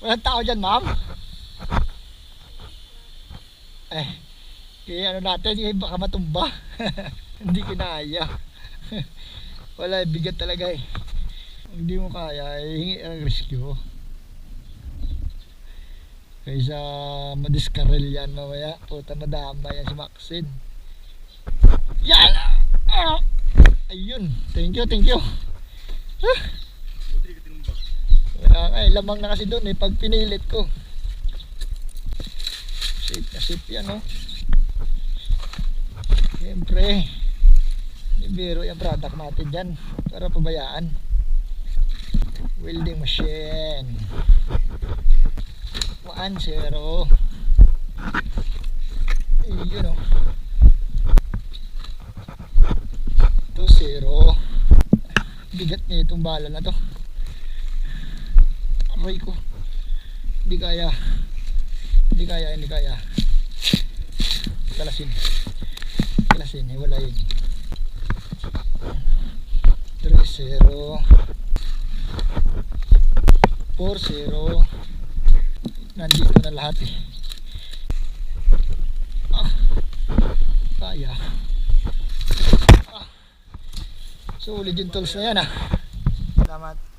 Walang tao dyan, ma'am. Eh, kaya ano natin, baka matumba. Hindi kinaya. Wala, bigat talaga eh. Kung hindi mo kaya, hingi ang rescue. Kaysa madiskarel yan mamaya. Puta, madama yan si Maxine. Yan! Ayun, thank you, thank you. Ay, lamang na kasi doon eh, pag pinilit ko. Safe na safe yan, no? Siyempre, biro yung product natin dyan para pabayaan. Welding machine 1-0. Yun, no? 2-0. Bigat niya itong bala na to. Aray ko, hindi kaya. Kalasin, hiwalayin. 3-0. 4-0. Nandito na lahat eh. Kaya. Sulit yung tools na yan ah. Salamat.